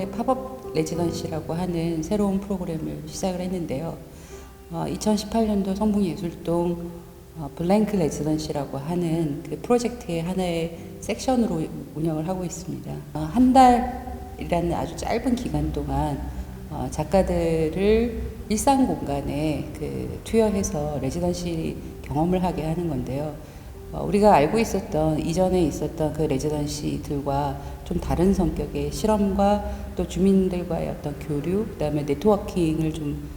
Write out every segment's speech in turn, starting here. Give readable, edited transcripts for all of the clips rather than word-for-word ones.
성북동에 팝업 레지던시라고 하는 새로운 프로그램을 시작을 했는데요. 2018년도 성북예술동 블랭크 레지던시라고 하는 그 프로젝트의 하나의 섹션으로 운영을 하고 있습니다. 한 달이라는 아주 짧은 기간 동안 작가들을 일상 공간에 투여해서 레지던시 경험을 하게 하는 건데요. 우리가 알고 있었던 이전에 있었던 그 레지던시들과 좀 다른 성격의 실험과 또 주민들과의 어떤 교류, 그다음에 네트워킹을 좀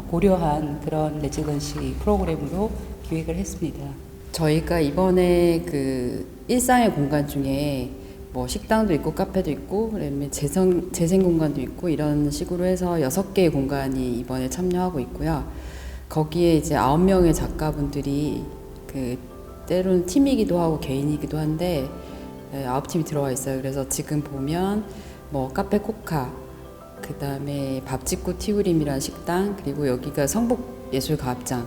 고려한 그런 레지던시 프로그램으로 기획을 했습니다. 저희가 이번에 그 일상의 공간 중에 뭐 식당도 있고 카페도 있고 그다음에 재생 공간도 있고 이런 식으로 해서 6개의 공간이 이번에 참여하고 있고요. 거기에 이제 9명의 작가분들이 그 때로는 팀이기도 하고 개인이기도 한데 9팀이 들어와 있어요. 그래서 지금 보면 뭐 카페 코카, 그 다음에 밥짓고 티우림이라는 식당, 그리고 여기가 성북예술가합장,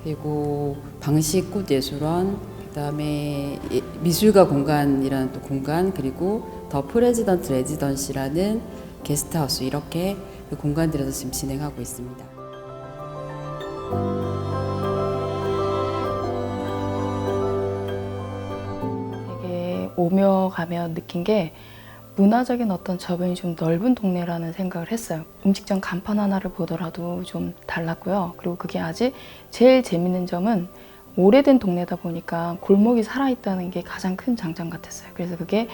그리고 방식꽃예술원, 그 다음에 미술가 공간이라는 또 공간, 그리고 더 프레지던트 레지던시라는 게스트하우스, 이렇게 그 공간들에서 지금 진행하고 있습니다. 되게 오며 가며 느낀 게 문화적인 어떤 저변이 좀 넓은 동네라는 생각을 했어요. 음식점 간판 하나를 보더라도 좀 달랐고요. 그리고 그게 아직 제일 재밌는 점은 오래된 동네다 보니까 골목이 살아있다는 게 가장 큰 장점 같았어요. 그래서 그게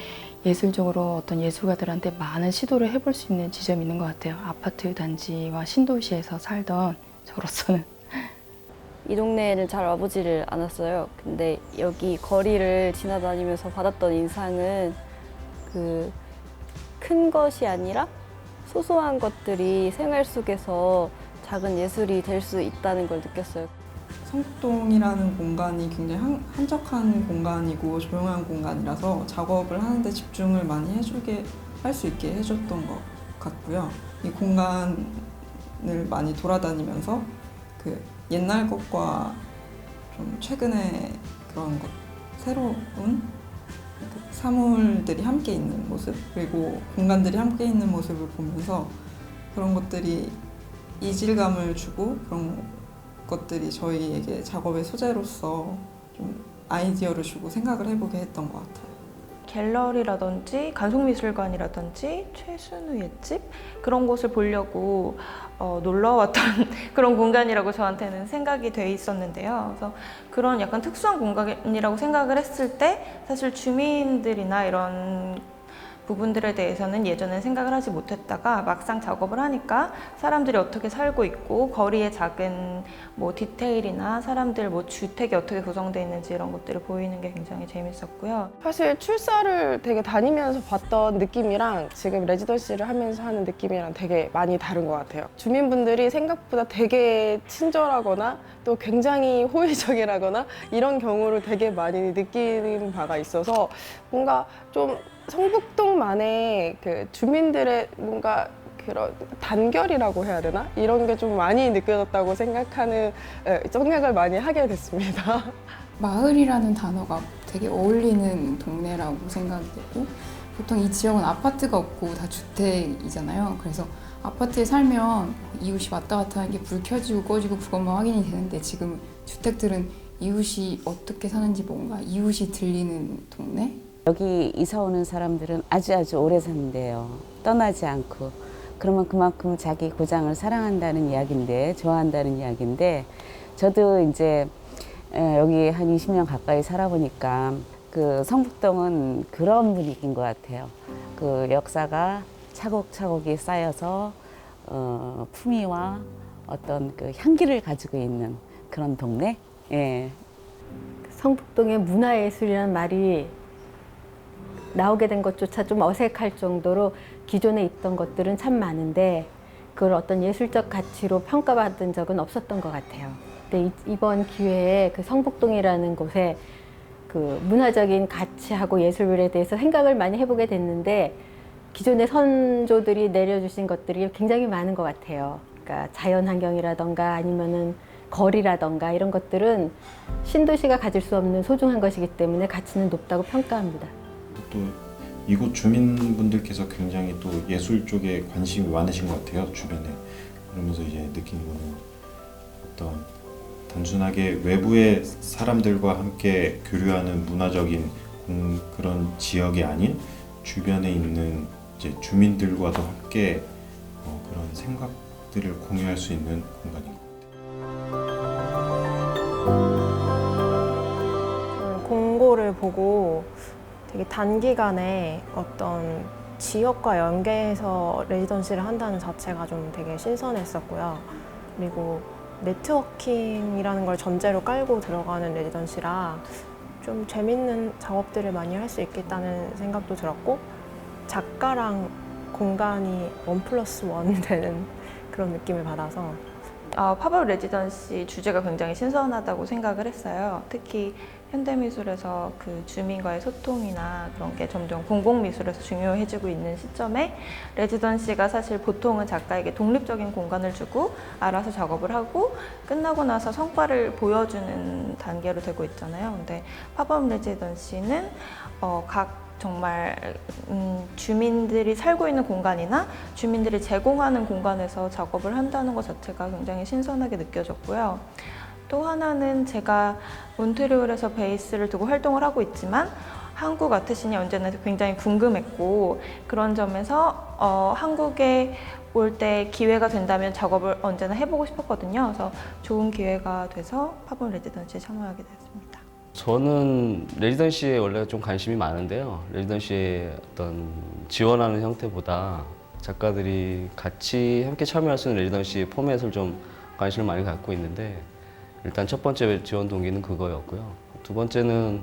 예술적으로 어떤 예술가들한테 많은 시도를 해볼 수 있는 지점이 있는 것 같아요. 아파트 단지와 신도시에서 살던 저로서는. 이 동네를 잘 와보지를 않았어요. 근데 여기 거리를 지나다니면서 받았던 인상은 큰 것이 아니라 소소한 것들이 생활 속에서 작은 예술이 될 수 있다는 걸 느꼈어요. 성북동이라는 공간이 굉장히 한적한 공간이고 조용한 공간이라서 작업을 하는데 집중을 많이 할 수 있게 해줬던 것 같고요. 이 공간을 많이 돌아다니면서 그 옛날 것과 좀 최근에 그런 것, 새로운 사물들이 함께 있는 모습, 그리고 공간들이 함께 있는 모습을 보면서 그런 것들이 이질감을 주고 그런 것들이 저희에게 작업의 소재로서 좀 아이디어를 주고 생각을 해보게 했던 것 같아요. 갤러리라든지 간송미술관이라든지 최순우의 집 그런 곳을 보려고 놀러 왔던 그런 공간이라고 저한테는 생각이 돼 있었는데요. 그래서 그런 약간 특수한 공간이라고 생각을 했을 때 사실 주민들이나 이런 부분들에 대해서는 예전엔 생각을 하지 못했다가 막상 작업을 하니까 사람들이 어떻게 살고 있고 거리의 작은 뭐 디테일이나 사람들 뭐 주택이 어떻게 구성되어 있는지 이런 것들을 보이는 게 굉장히 재밌었고요. 사실 출사를 되게 다니면서 봤던 느낌이랑 지금 레지던시를 하면서 하는 느낌이랑 되게 많이 다른 것 같아요. 주민분들이 생각보다 되게 친절하거나 또 굉장히 호의적이라거나 이런 경우를 되게 많이 느끼는 바가 있어서 뭔가 좀 성북동만의 그 주민들의 뭔가 그런 단결이라고 해야 되나? 이런 게 좀 많이 느껴졌다고 생각을 많이 하게 됐습니다. 마을이라는 단어가 되게 어울리는 동네라고 생각이 되고, 보통 이 지역은 아파트가 없고 다 주택이잖아요. 그래서 아파트에 살면 이웃이 왔다 갔다 하는 게 불 켜지고 꺼지고 그것만 확인이 되는데, 지금 주택들은 이웃이 어떻게 사는지 뭔가 이웃이 들리는 동네? 여기 이사 오는 사람들은 아주 오래 사는데요. 떠나지 않고. 그러면 그만큼 자기 고장을 사랑한다는 이야기인데, 좋아한다는 이야기인데, 저도 이제 여기 한 20년 가까이 살아보니까 그 성북동은 그런 분위기인 것 같아요. 그 역사가 차곡차곡이 쌓여서 품위와 어떤 그 향기를 가지고 있는 그런 동네? 예. 성북동의 문화예술이라는 말이 나오게 된 것조차 좀 어색할 정도로 기존에 있던 것들은 참 많은데 그걸 어떤 예술적 가치로 평가받은 적은 없었던 것 같아요. 근데 이번 기회에 그 성북동이라는 곳에 그 문화적인 가치하고 예술에 대해서 생각을 많이 해보게 됐는데, 기존의 선조들이 내려주신 것들이 굉장히 많은 것 같아요. 그러니까 자연 환경이라던가 아니면은 거리라던가 이런 것들은 신도시가 가질 수 없는 소중한 것이기 때문에 가치는 높다고 평가합니다. 또 이곳 주민분들께서 굉장히 또 예술 쪽에 관심이 많으신 것 같아요, 주변에. 그러면서 이제 느낀 거는 어떤 단순하게 외부의 사람들과 함께 교류하는 문화적인 그런 지역이 아닌 주변에 있는 이제 주민들과도 함께 그런 생각들을 공유할 수 있는 공간인 것 같아요. 공고를 보고 되게 단기간에 어떤 지역과 연계해서 레지던시를 한다는 자체가 좀 되게 신선했었고요. 그리고 네트워킹이라는 걸 전제로 깔고 들어가는 레지던시라 좀 재밌는 작업들을 많이 할 수 있겠다는 생각도 들었고, 작가랑 공간이 1+1 되는 그런 느낌을 받아서 팝업 레지던시 주제가 굉장히 신선하다고 생각을 했어요. 특히 현대미술에서 그 주민과의 소통이나 그런 게 점점 공공미술에서 중요해지고 있는 시점에 레지던시가 사실 보통은 작가에게 독립적인 공간을 주고 알아서 작업을 하고 끝나고 나서 성과를 보여주는 단계로 되고 있잖아요. 근데 팝업 레지던시는 각 정말 주민들이 살고 있는 공간이나 주민들이 제공하는 공간에서 작업을 한다는 것 자체가 굉장히 신선하게 느껴졌고요. 또 하나는 제가 몬트리올에서 베이스를 두고 활동을 하고 있지만 한국 아트씬이 언제나 굉장히 궁금했고, 그런 점에서 한국에 올 때 기회가 된다면 작업을 언제나 해보고 싶었거든요. 그래서 좋은 기회가 돼서 팝업 레지던시에 참여하게 됐습니다. 저는 레지던시에 원래 좀 관심이 많은데요. 레지던시에 어떤 지원하는 형태보다 작가들이 같이 함께 참여할 수 있는 레지던시 포맷을 좀 관심을 많이 갖고 있는데, 일단 첫 번째 지원 동기는 그거였고요. 두 번째는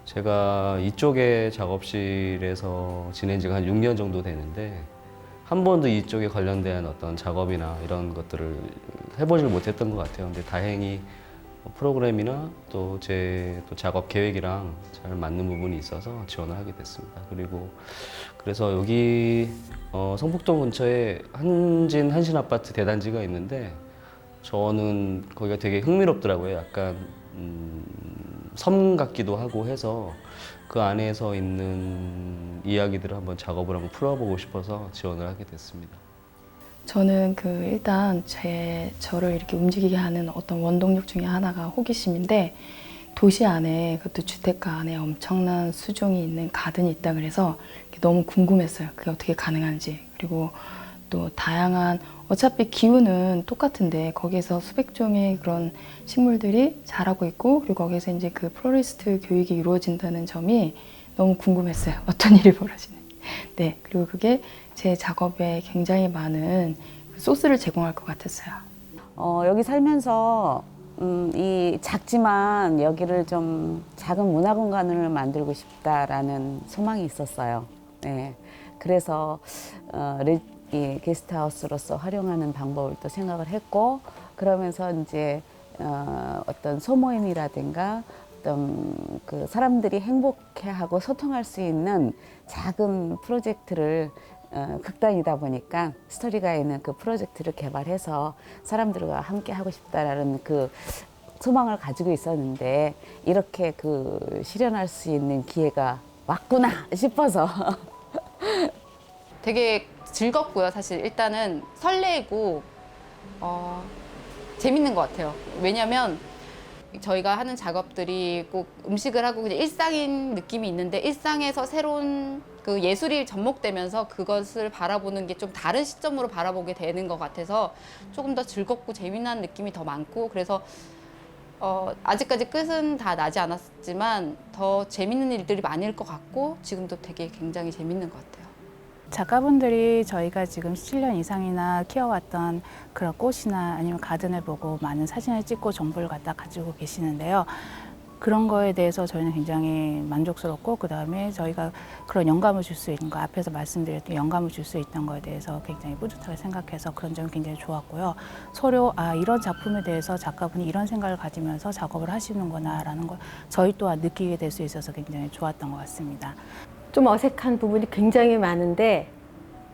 제가 이쪽에 작업실에서 지낸 지가 한 6년 정도 되는데 한 번도 이쪽에 관련된 어떤 작업이나 이런 것들을 해보질 못했던 것 같아요. 근데 다행히 프로그램이나 또 제 작업 계획이랑 잘 맞는 부분이 있어서 지원을 하게 됐습니다. 그래서 여기 성북동 근처에 한진 아파트 대단지가 있는데 저는 거기가 되게 흥미롭더라고요. 약간 섬 같기도 하고 해서 그 안에서 있는 이야기들을 한번 작업을 한번 풀어보고 싶어서 지원을 하게 됐습니다. 저는 일단 저를 이렇게 움직이게 하는 어떤 원동력 중에 하나가 호기심인데, 도시 안에, 그것도 주택가 안에 엄청난 수종이 있는 가든이 있다 그래서 너무 궁금했어요. 그게 어떻게 가능한지. 그리고 또 다양한, 어차피 기후는 똑같은데 거기에서 수백 종의 그런 식물들이 자라고 있고, 그리고 거기서 이제 그 플로리스트 교육이 이루어진다는 점이 너무 궁금했어요. 어떤 일이 벌어지는지. 네, 그리고 그게 제 작업에 굉장히 많은 소스를 제공할 것 같았어요. 여기 살면서 이 작지만 여기를 좀 작은 문화 공간을 만들고 싶다라는 소망이 있었어요. 네, 그래서 이 게스트하우스로서 활용하는 방법을 또 생각을 했고, 그러면서 이제 어떤 소모임이라든가 어떤 그 사람들이 행복해하고 소통할 수 있는 작은 프로젝트를 극단이다 보니까 스토리가 있는 그 프로젝트를 개발해서 사람들과 함께 하고 싶다라는 그 소망을 가지고 있었는데, 이렇게 그 실현할 수 있는 기회가 왔구나 싶어서 되게 즐겁고요. 사실 일단은 설레고 재밌는 것 같아요. 왜냐면 저희가 하는 작업들이 꼭 음식을 하고 그냥 일상인 느낌이 있는데, 일상에서 새로운 그 예술이 접목되면서 그것을 바라보는 게 좀 다른 시점으로 바라보게 되는 것 같아서 조금 더 즐겁고 재미난 느낌이 더 많고, 그래서 아직까지 끝은 다 나지 않았지만 더 재밌는 일들이 많을 것 같고, 지금도 되게 굉장히 재밌는 것 같아요. 작가분들이 저희가 지금 7년 이상이나 키워왔던 그런 꽃이나 아니면 가든을 보고 많은 사진을 찍고 정보를 갖다 가지고 계시는데요. 그런 거에 대해서 저희는 굉장히 만족스럽고, 그 다음에 저희가 그런 영감을 줄 수 있는 거, 앞에서 말씀드렸던 영감을 줄 수 있던 거에 대해서 굉장히 뿌듯하게 생각해서 그런 점이 굉장히 좋았고요. 서로 이런 작품에 대해서 작가분이 이런 생각을 가지면서 작업을 하시는구나 라는 걸 저희 또한 느끼게 될 수 있어서 굉장히 좋았던 것 같습니다. 좀 어색한 부분이 굉장히 많은데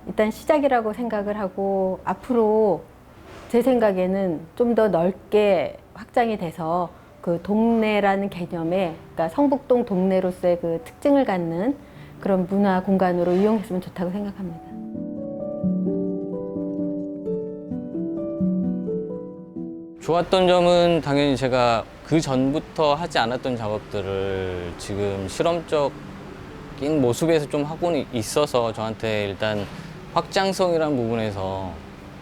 일단 시작이라고 생각을 하고, 앞으로 제 생각에는 좀 더 넓게 확장이 돼서 그 동네라는 개념에, 그러니까 성북동 동네로서의 그 특징을 갖는 그런 문화 공간으로 이용했으면 좋다고 생각합니다. 좋았던 점은 당연히 제가 그 전부터 하지 않았던 작업들을 지금 실험적인 모습에서 좀 하고는 있어서 저한테 일단 확장성이라는 부분에서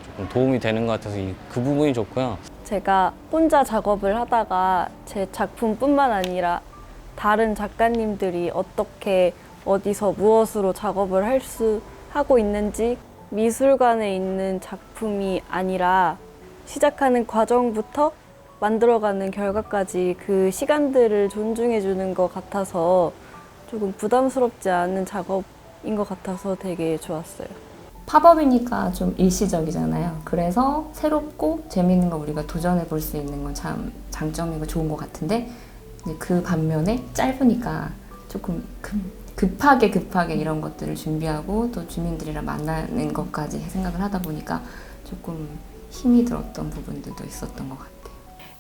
조금 도움이 되는 것 같아서 그 부분이 좋고요. 제가 혼자 작업을 하다가 제 작품뿐만 아니라 다른 작가님들이 어떻게 어디서 무엇으로 작업을 하고 있는지 미술관에 있는 작품이 아니라 시작하는 과정부터 만들어가는 결과까지 그 시간들을 존중해 주는 것 같아서 조금 부담스럽지 않은 작업인 것 같아서 되게 좋았어요. 팝업이니까 좀 일시적이잖아요. 그래서 새롭고 재미있는 거 우리가 도전해 볼 수 있는 건 참 장점이고 좋은 것 같은데 그 반면에 짧으니까 조금 급하게 이런 것들을 준비하고 또 주민들이랑 만나는 것까지 생각을 하다 보니까 조금 힘이 들었던 부분들도 있었던 것 같아요.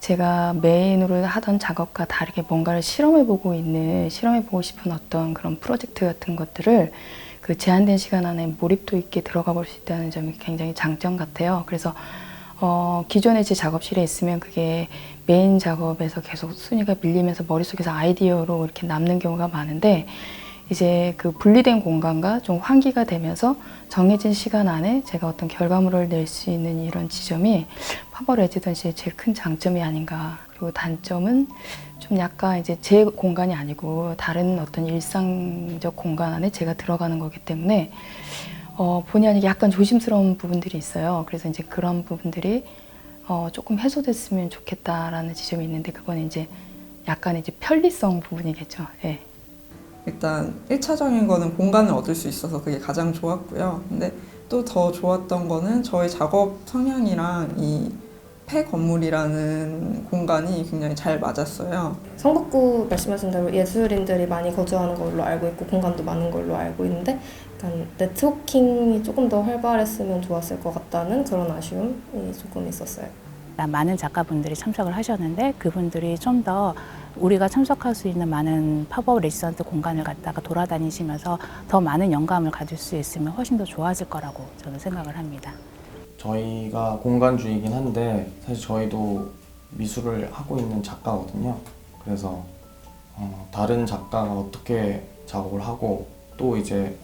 제가 메인으로 하던 작업과 다르게 뭔가를 실험해보고 싶은 어떤 그런 프로젝트 같은 것들을 그 제한된 시간 안에 몰입도 있게 들어가 볼 수 있다는 점이 굉장히 장점 같아요. 그래서 기존에 제 작업실에 있으면 그게 메인 작업에서 계속 순위가 밀리면서 머릿속에서 아이디어로 이렇게 남는 경우가 많은데 이제 그 분리된 공간과 좀 환기가 되면서 정해진 시간 안에 제가 어떤 결과물을 낼 수 있는 이런 지점이 팝업 레지던시의 제일 큰 장점이 아닌가. 그리고 단점은 좀 약간 이제 제 공간이 아니고 다른 어떤 일상적 공간 안에 제가 들어가는 거기 때문에 본의 아니게 약간 조심스러운 부분들이 있어요. 그래서 이제 그런 부분들이 조금 해소됐으면 좋겠다라는 지점이 있는데 그건 이제 약간 이제 편리성 부분이겠죠. 예. 일단 1차적인 거는 공간을 얻을 수 있어서 그게 가장 좋았고요. 근데 또 더 좋았던 거는 저희 작업 성향이랑 이 폐건물이라는 공간이 굉장히 잘 맞았어요. 성북구 말씀하신 대로 예술인들이 많이 거주하는 걸로 알고 있고 공간도 많은 걸로 알고 있는데 약간 네트워킹이 조금 더 활발했으면 좋았을 것 같다는 그런 아쉬움이 조금 있었어요. 많은 작가분들이 참석을 하셨는데 그분들이 좀 더 우리가 참석할 수 있는 많은 팝업 레지던트 공간을 갖다가 돌아다니시면서 더 많은 영감을 가질 수 있으면 훨씬 더 좋아질 거라고 저는 생각을 합니다. 저희가 공간주의긴 한데 사실 저희도 미술을 하고 있는 작가거든요. 그래서 다른 작가가 어떻게 작업을 하고 또 이제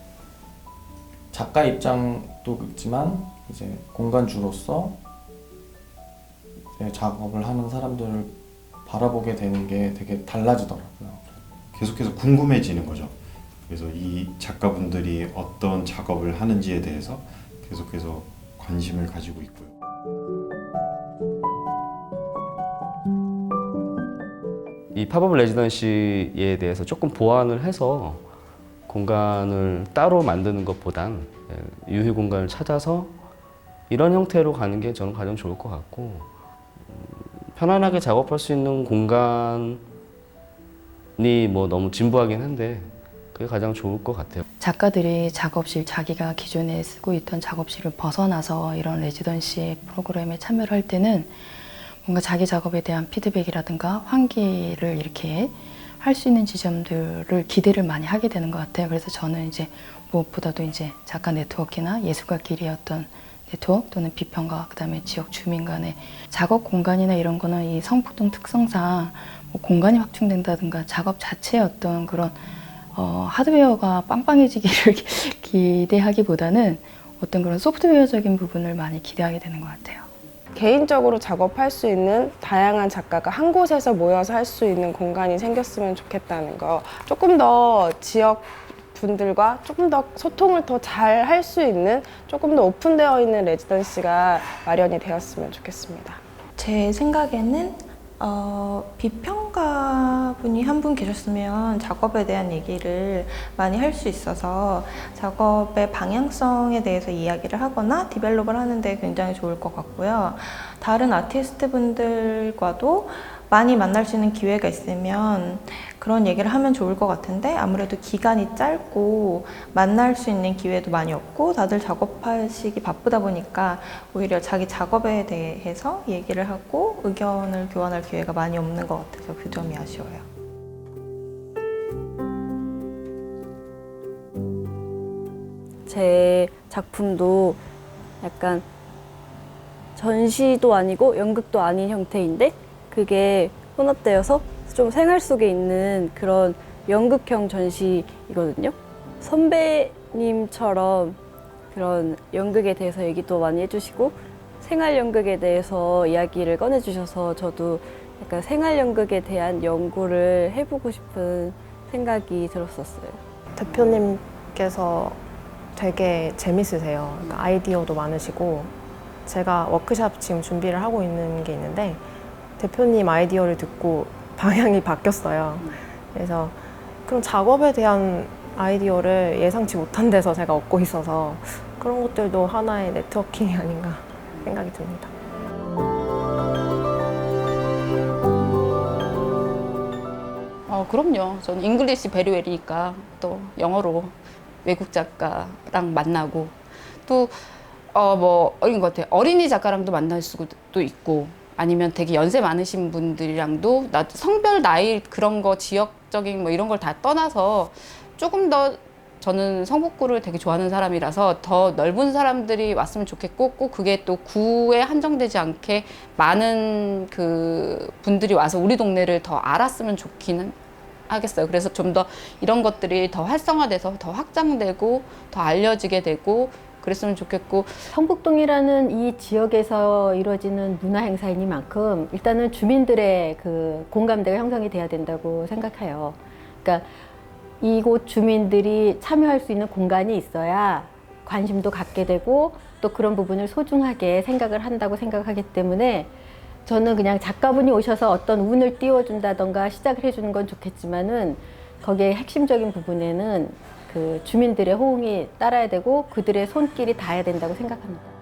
작가 입장도 있지만 이제 공간주로서 작업을 하는 사람들을 바라보게 되는 게 되게 달라지더라고요. 계속해서 궁금해지는 거죠. 그래서 이 작가분들이 어떤 작업을 하는지에 대해서 계속해서 관심을 가지고 있고요. 이 팝업 레지던시에 대해서 조금 보완을 해서 공간을 따로 만드는 것보단 유휴 공간을 찾아서 이런 형태로 가는 게 저는 가장 좋을 것 같고 편안하게 작업할 수 있는 공간이 뭐 너무 진부하긴 한데 그게 가장 좋을 것 같아요. 작가들이 작업실, 자기가 기존에 쓰고 있던 작업실을 벗어나서 이런 레지던시 프로그램에 참여를 할 때는 뭔가 자기 작업에 대한 피드백이라든가 환기를 이렇게 할 수 있는 지점들을 기대를 많이 하게 되는 것 같아요. 그래서 저는 이제 무엇보다도 이제 작가 네트워크나 예술가끼리의 어떤 네트워크 또는 비평가 그다음에 지역 주민 간의 작업 공간이나 이런 거는 이 성북동 특성상 뭐 공간이 확충된다든가 작업 자체의 어떤 그런 하드웨어가 빵빵해지기를 기대하기보다는 어떤 그런 소프트웨어적인 부분을 많이 기대하게 되는 것 같아요. 개인적으로 작업할 수 있는 다양한 작가가 한 곳에서 모여서 할 수 있는 공간이 생겼으면 좋겠다는 거. 조금 더 지역 분들과 조금 더 소통을 더 잘 할 수 있는 조금 더 오픈되어 있는 레지던시가 마련이 되었으면 좋겠습니다. 제 생각에는 비평가 분이 한 분 계셨으면 작업에 대한 얘기를 많이 할 수 있어서 작업의 방향성에 대해서 이야기를 하거나 디벨롭을 하는데 굉장히 좋을 것 같고요. 다른 아티스트 분들과도 많이 만날 수 있는 기회가 있으면 그런 얘기를 하면 좋을 것 같은데 아무래도 기간이 짧고 만날 수 있는 기회도 많이 없고 다들 작업하시기 바쁘다 보니까 오히려 자기 작업에 대해서 얘기를 하고 의견을 교환할 기회가 많이 없는 것 같아서 그 점이 아쉬워요. 제 작품도 약간 전시도 아니고 연극도 아닌 형태인데 그게 혼합되어서 좀 생활 속에 있는 그런 연극형 전시이거든요. 선배님처럼 그런 연극에 대해서 얘기도 많이 해주시고 생활 연극에 대해서 이야기를 꺼내주셔서 저도 약간 생활 연극에 대한 연구를 해보고 싶은 생각이 들었었어요. 대표님께서 되게 재밌으세요. 그러니까 아이디어도 많으시고 제가 워크샵 지금 준비를 하고 있는 게 있는데 대표님 아이디어를 듣고 방향이 바뀌었어요. 그래서 그런 작업에 대한 아이디어를 예상치 못한 데서 제가 얻고 있어서 그런 것들도 하나의 네트워킹이 아닌가 생각이 듭니다. 그럼요. 저는 잉글리시 베리웰이니까 또 영어로 외국 작가랑 만나고 또 어린 것 같아요. 어린이 작가랑도 만날 수도 있고 아니면 되게 연세 많으신 분들이랑도 성별 나이 그런 거 지역적인 뭐 이런 걸 다 떠나서 조금 더 저는 성북구를 되게 좋아하는 사람이라서 더 넓은 사람들이 왔으면 좋겠고 꼭 그게 또 구에 한정되지 않게 많은 그 분들이 와서 우리 동네를 더 알았으면 좋기는 하겠어요. 그래서 좀 더 이런 것들이 더 활성화돼서 더 확장되고 더 알려지게 되고 그랬으면 좋겠고 성북동이라는 이 지역에서 이루어지는 문화 행사이니만큼 일단은 주민들의 그 공감대가 형성이 돼야 된다고 생각해요. 그러니까 이곳 주민들이 참여할 수 있는 공간이 있어야 관심도 갖게 되고 또 그런 부분을 소중하게 생각을 한다고 생각하기 때문에 저는 그냥 작가분이 오셔서 어떤 운을 띄워준다던가 시작을 해주는 건 좋겠지만은 거기에 핵심적인 부분에는 그 주민들의 호응이 따라야 되고 그들의 손길이 닿아야 된다고 생각합니다.